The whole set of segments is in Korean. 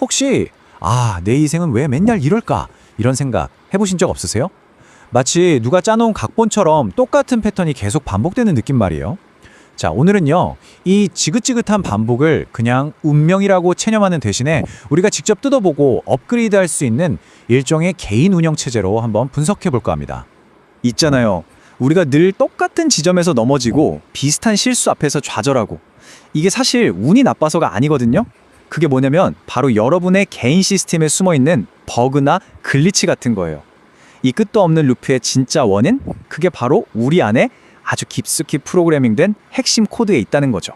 혹시 내 인생은 왜 맨날 이럴까? 이런 생각 해보신 적 없으세요? 마치 누가 짜놓은 각본처럼 똑같은 패턴이 계속 반복되는 느낌 말이에요. 자, 오늘은요, 이 지긋지긋한 반복을 그냥 운명이라고 체념하는 대신에 우리가 직접 뜯어보고 업그레이드할 수 있는 일종의 개인 운영 체제로 한번 분석해 볼까 합니다. 있잖아요. 우리가 늘 똑같은 지점에서 넘어지고 비슷한 실수 앞에서 좌절하고, 이게 사실 운이 나빠서가 아니거든요. 그게 뭐냐면 바로 여러분의 개인 시스템에 숨어있는 버그나 글리치 같은 거예요. 이 끝도 없는 루프의 진짜 원인? 그게 바로 우리 안에 아주 깊숙이 프로그래밍된 핵심 코드에 있다는 거죠.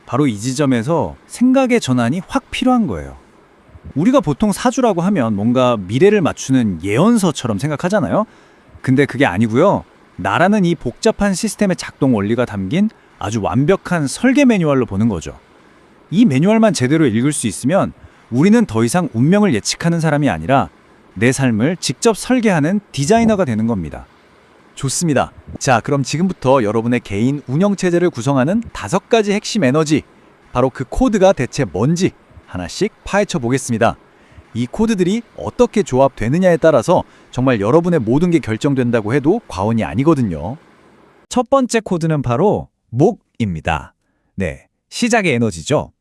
바로 이 지점에서 생각의 전환이 확 필요한 거예요. 우리가 보통 사주라고 하면 뭔가 미래를 맞추는 예언서처럼 생각하잖아요. 근데 그게 아니고요. 나라는 이 복잡한 시스템의 작동 원리가 담긴 아주 완벽한 설계 매뉴얼로 보는 거죠. 이 매뉴얼만 제대로 읽을 수 있으면 우리는 더 이상 운명을 예측하는 사람이 아니라 내 삶을 직접 설계하는 디자이너가 되는 겁니다. 좋습니다. 자, 그럼 지금부터 여러분의 개인 운영체제를 구성하는 5가지 핵심 에너지, 바로 그 코드가 대체 뭔지 하나씩 파헤쳐 보겠습니다. 이 코드들이 어떻게 조합되느냐에 따라서 정말 여러분의 모든 게 결정된다고 해도 과언이 아니거든요. 첫 번째 코드는 바로 목입니다. 네, 시작의 에너지죠.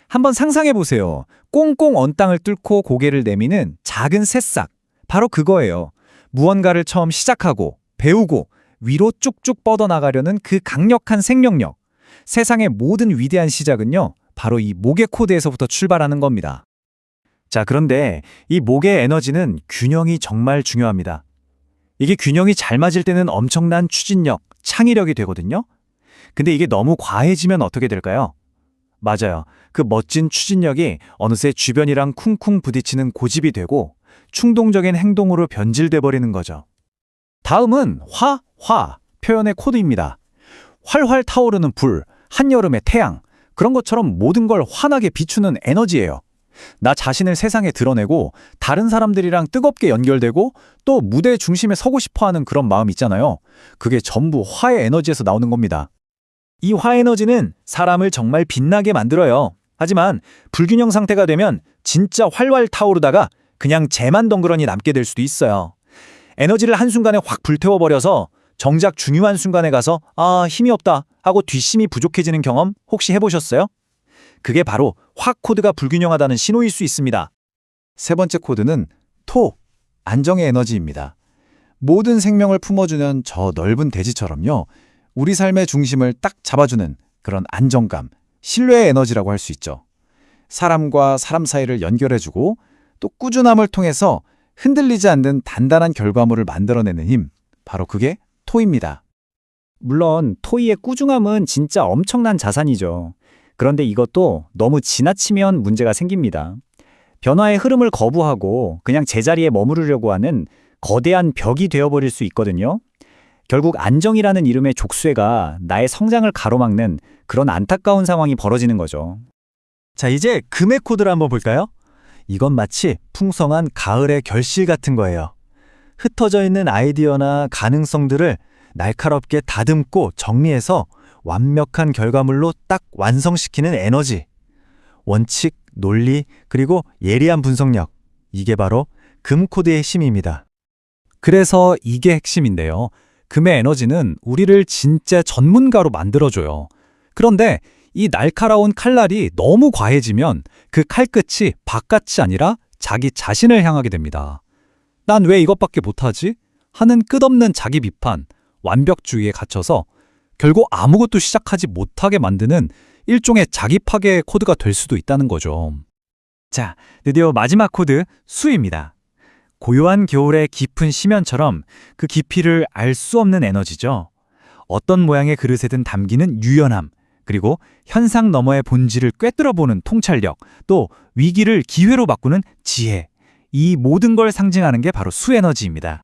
한번 상상해 보세요. 꽁꽁 언 땅을 뚫고 고개를 내미는 작은 새싹. 바로 그거예요. 무언가를 처음 시작하고 배우고 위로 쭉쭉 뻗어나가려는 그 강력한 생명력. 세상의 모든 위대한 시작은요, 바로 이 목의 코드에서부터 출발하는 겁니다. 자, 그런데 이 목의 에너지는 균형이 정말 중요합니다. 이게 균형이 잘 맞을 때는 엄청난 추진력, 창의력이 되거든요. 근데 이게 너무 과해지면 어떻게 될까요? 맞아요. 그 멋진 추진력이 어느새 주변이랑 쿵쿵 부딪히는 고집이 되고 충동적인 행동으로 변질돼 버리는 거죠. 다음은 화 표현의 코드입니다. 활활 타오르는 불, 한여름의 태양, 그런 것처럼 모든 걸 환하게 비추는 에너지예요. 나 자신을 세상에 드러내고 다른 사람들이랑 뜨겁게 연결되고 또 무대 중심에 서고 싶어하는 그런 마음 있잖아요. 그게 전부 화의 에너지에서 나오는 겁니다. 이 화 에너지는 사람을 정말 빛나게 만들어요. 하지만 불균형 상태가 되면 진짜 활활 타오르다가 그냥 재만 덩그러니 남게 될 수도 있어요. 에너지를 한순간에 확 불태워버려서 정작 중요한 순간에 가서 힘이 없다 하고 뒷심이 부족해지는 경험 혹시 해보셨어요? 그게 바로 화 코드가 불균형하다는 신호일 수 있습니다. 세 번째 코드는 안정의 에너지입니다. 모든 생명을 품어주는 저 넓은 대지처럼요. 우리 삶의 중심을 딱 잡아주는 그런 안정감, 신뢰의 에너지라고 할 수 있죠. 사람과 사람 사이를 연결해주고 또 꾸준함을 통해서 흔들리지 않는 단단한 결과물을 만들어내는 힘, 바로 그게 토입니다. 물론 토이의 꾸준함은 진짜 엄청난 자산이죠. 그런데 이것도 너무 지나치면 문제가 생깁니다. 변화의 흐름을 거부하고 그냥 제자리에 머무르려고 하는 거대한 벽이 되어버릴 수 있거든요. 결국 안정이라는 이름의 족쇄가 나의 성장을 가로막는 그런 안타까운 상황이 벌어지는 거죠. 자, 이제 금의 코드를 한번 볼까요? 이건 마치 풍성한 가을의 결실 같은 거예요. 흩어져 있는 아이디어나 가능성들을 날카롭게 다듬고 정리해서 완벽한 결과물로 딱 완성시키는 에너지. 원칙, 논리, 그리고 예리한 분석력. 이게 바로 금 코드의 핵심입니다. 그래서 이게 핵심인데요. 금의 에너지는 우리를 진짜 전문가로 만들어줘요. 그런데 이 날카로운 칼날이 너무 과해지면 그 칼끝이 바깥이 아니라 자기 자신을 향하게 됩니다. 난 왜 이것밖에 못하지? 하는 끝없는 자기 비판, 완벽주의에 갇혀서 결국 아무것도 시작하지 못하게 만드는 일종의 자기 파괴의 코드가 될 수도 있다는 거죠. 자, 드디어 마지막 코드, 수입니다. 고요한 겨울의 깊은 심연처럼 그 깊이를 알 수 없는 에너지죠. 어떤 모양의 그릇에든 담기는 유연함, 그리고 현상 너머의 본질을 꿰뚫어보는 통찰력, 또 위기를 기회로 바꾸는 지혜. 이 모든 걸 상징하는 게 바로 수에너지입니다.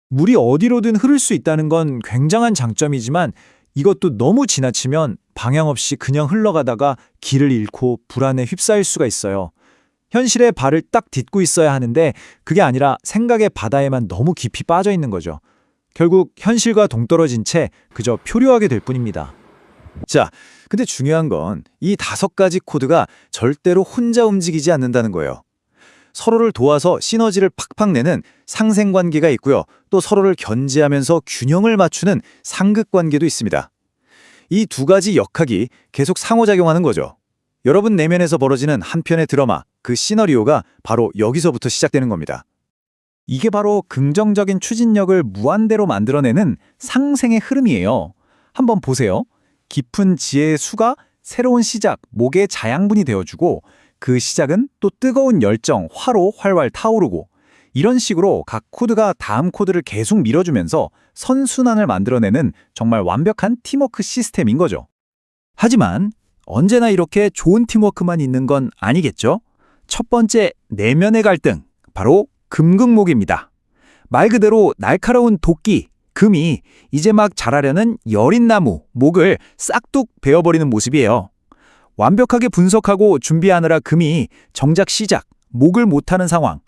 물이 어디로든 흐를 수 있다는 건 굉장한 장점이지만 이것도 너무 지나치면 방향 없이 그냥 흘러가다가 길을 잃고 불안에 휩싸일 수가 있어요. 현실에 발을 딱 딛고 있어야 하는데 그게 아니라 생각의 바다에만 너무 깊이 빠져 있는 거죠. 결국 현실과 동떨어진 채 그저 표류하게 될 뿐입니다. 자, 근데 중요한 건 이 5가지 코드가 절대로 혼자 움직이지 않는다는 거예요. 서로를 도와서 시너지를 팍팍 내는 상생관계가 있고요. 또 서로를 견제하면서 균형을 맞추는 상극관계도 있습니다. 이 두 가지 역학이 계속 상호작용하는 거죠. 여러분 내면에서 벌어지는 한 편의 드라마, 그 시나리오가 바로 여기서부터 시작되는 겁니다. 이게 바로 긍정적인 추진력을 무한대로 만들어내는 상생의 흐름이에요. 한번 보세요. 깊은 지혜의 수가 새로운 시작, 목의 자양분이 되어주고 그 시작은 또 뜨거운 열정, 화로 활활 타오르고 이런 식으로 각 코드가 다음 코드를 계속 밀어주면서 선순환을 만들어내는 정말 완벽한 팀워크 시스템인 거죠. 하지만 언제나 이렇게 좋은 팀워크만 있는 건 아니겠죠? 첫 번째, 내면의 갈등, 바로 금극목입니다. 말 그대로 날카로운 도끼, 금이 이제 막 자라려는 여린 나무, 목을 싹둑 베어버리는 모습이에요. 완벽하게 분석하고 준비하느라 금이 정작 시작, 목을 못하는 상황.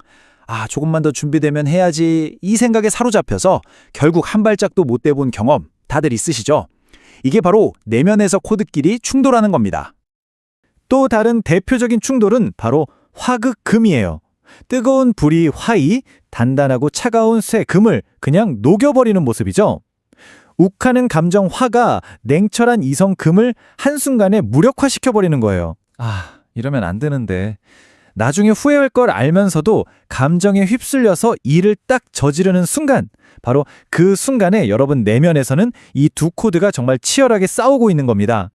조금만 더 준비되면 해야지 이 생각에 사로잡혀서 결국 한 발짝도 못 떼본 경험 다들 있으시죠? 이게 바로 내면에서 코드끼리 충돌하는 겁니다. 또 다른 대표적인 충돌은 바로 화극금이에요. 뜨거운 불이 화이, 단단하고 차가운 쇠 금을 그냥 녹여버리는 모습이죠. 욱하는 감정 화가 냉철한 이성 금을 한순간에 무력화시켜버리는 거예요. 이러면 안 되는데. 나중에 후회할 걸 알면서도 감정에 휩쓸려서 일을 딱 저지르는 순간, 바로 그 순간에 여러분 내면에서는 이 두 코드가 정말 치열하게 싸우고 있는 겁니다.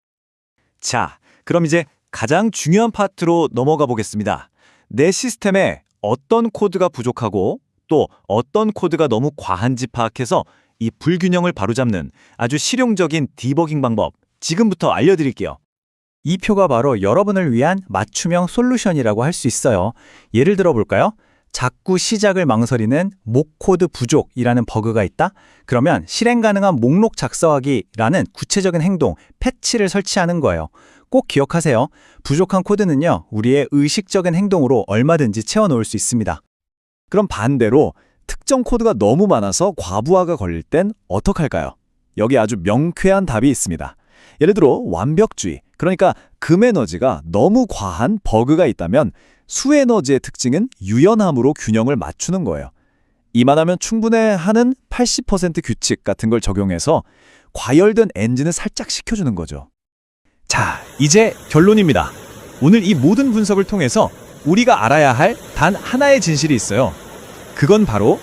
자, 그럼 이제 가장 중요한 파트로 넘어가 보겠습니다. 내 시스템에 어떤 코드가 부족하고 또 어떤 코드가 너무 과한지 파악해서 이 불균형을 바로잡는 아주 실용적인 디버깅 방법 지금부터 알려드릴게요. 이 표가 바로 여러분을 위한 맞춤형 솔루션이라고 할 수 있어요. 예를 들어 볼까요? 자꾸 시작을 망설이는 목 코드 부족이라는 버그가 있다? 그러면 실행 가능한 목록 작성하기라는 구체적인 행동, 패치를 설치하는 거예요. 꼭 기억하세요. 부족한 코드는요, 우리의 의식적인 행동으로 얼마든지 채워놓을 수 있습니다. 그럼 반대로 특정 코드가 너무 많아서 과부하가 걸릴 땐 어떡할까요? 여기 아주 명쾌한 답이 있습니다. 예를 들어 완벽주의, 그러니까 금 에너지가 너무 과한 버그가 있다면 수 에너지의 특징은 유연함으로 균형을 맞추는 거예요. 이만하면 충분해 하는 80% 규칙 같은 걸 적용해서 과열된 엔진을 살짝 식혀주는 거죠. 자, 이제 결론입니다. 오늘 이 모든 분석을 통해서 우리가 알아야 할 단 하나의 진실이 있어요. 그건 바로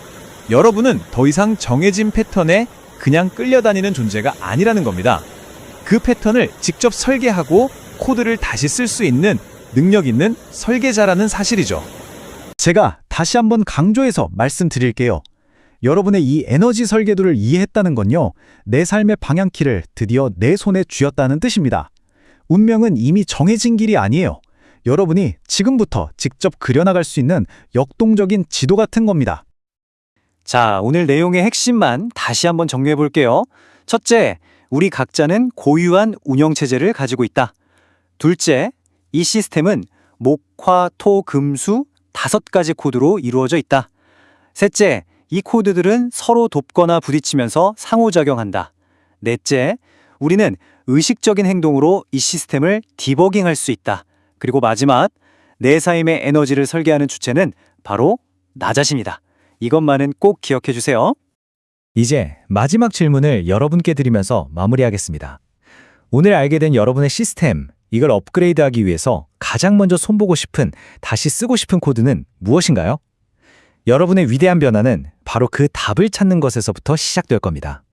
여러분은 더 이상 정해진 패턴에 그냥 끌려다니는 존재가 아니라는 겁니다. 그 패턴을 직접 설계하고 코드를 다시 쓸 수 있는 능력 있는 설계자라는 사실이죠. 제가 다시 한번 강조해서 말씀드릴게요. 여러분의 이 에너지 설계도를 이해했다는 건요, 내 삶의 방향키를 드디어 내 손에 쥐었다는 뜻입니다. 운명은 이미 정해진 길이 아니에요. 여러분이 지금부터 직접 그려나갈 수 있는 역동적인 지도 같은 겁니다. 자, 오늘 내용의 핵심만 다시 한번 정리해 볼게요. 첫째, 우리 각자는 고유한 운영체제를 가지고 있다. 둘째, 이 시스템은 목, 화, 토, 금, 수 5가지 코드로 이루어져 있다. 셋째, 이 코드들은 서로 돕거나 부딪히면서 상호작용한다. 넷째, 우리는 의식적인 행동으로 이 시스템을 디버깅할 수 있다. 그리고 마지막, 내 삶의 에너지를 설계하는 주체는 바로 나 자신이다. 이것만은 꼭 기억해 주세요. 이제 마지막 질문을 여러분께 드리면서 마무리하겠습니다. 오늘 알게 된 여러분의 시스템, 이걸 업그레이드하기 위해서 가장 먼저 손보고 싶은, 다시 쓰고 싶은 코드는 무엇인가요? 여러분의 위대한 변화는 바로 그 답을 찾는 것에서부터 시작될 겁니다.